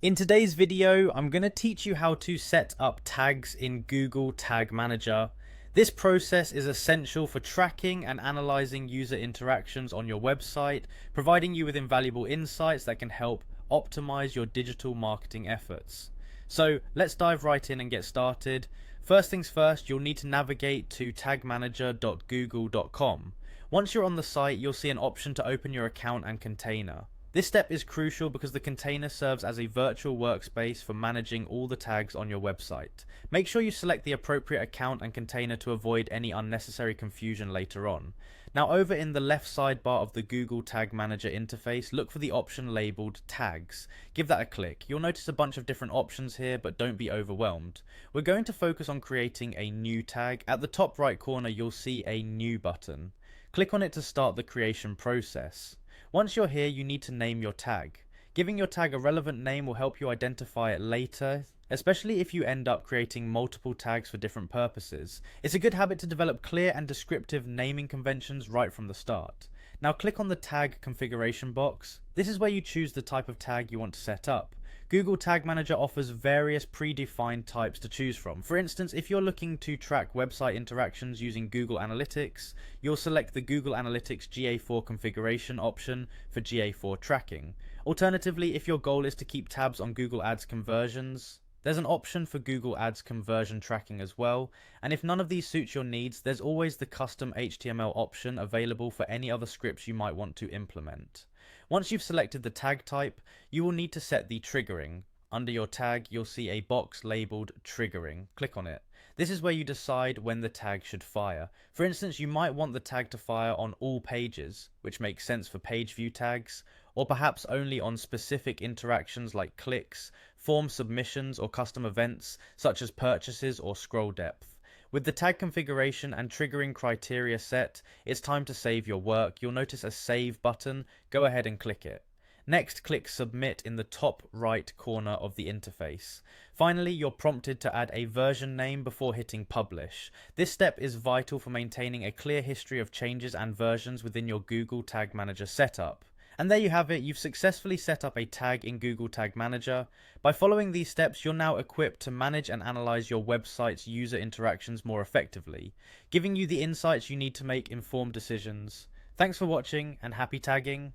In today's video, I'm going to teach you how to set up tags in Google Tag Manager. This process is essential for tracking and analyzing user interactions on your website, providing you with invaluable insights that can help optimize your digital marketing efforts. So let's dive right in and get started. First things first, you'll need to navigate to tagmanager.google.com. Once you're on the site, you'll see an option to open your account and container. This step is crucial because the container serves as a virtual workspace for managing all the tags on your website. Make sure you select the appropriate account and container to avoid any unnecessary confusion later on. Now, over in the left sidebar of the Google Tag Manager interface, look for the option labeled Tags. Give that a click. You'll notice a bunch of different options here, but don't be overwhelmed. We're going to focus on creating a new tag. At the top right corner, you'll see a New button. Click on it to start the creation process. Once you're here, you need to name your tag. Giving your tag a relevant name will help you identify it later, especially if you end up creating multiple tags for different purposes. It's a good habit to develop clear and descriptive naming conventions right from the start. Now click on the tag configuration box. This is where you choose the type of tag you want to set up. Google Tag Manager offers various predefined types to choose from. For instance, if you're looking to track website interactions using Google Analytics, you'll select the Google Analytics GA4 configuration option for GA4 tracking. Alternatively, if your goal is to keep tabs on Google Ads conversions, there's an option for Google Ads conversion tracking as well. And if none of these suits your needs, there's always the custom HTML option available for any other scripts you might want to implement. Once you've selected the tag type, you will need to set the triggering. Under your tag, you'll see a box labeled triggering. Click on it. This is where you decide when the tag should fire. For instance, you might want the tag to fire on all pages, which makes sense for page view tags, or perhaps only on specific interactions like clicks, form submissions, or custom events such as purchases or scroll depth. With the tag configuration and triggering criteria set, it's time to save your work. You'll notice a Save button. Go ahead and click it. Next, click Submit in the top right corner of the interface. Finally, you're prompted to add a version name before hitting Publish. This step is vital for maintaining a clear history of changes and versions within your Google Tag Manager setup. And there you have it, you've successfully set up a tag in Google Tag Manager. By following these steps, you're now equipped to manage and analyze your website's user interactions more effectively, giving you the insights you need to make informed decisions. Thanks for watching and happy tagging.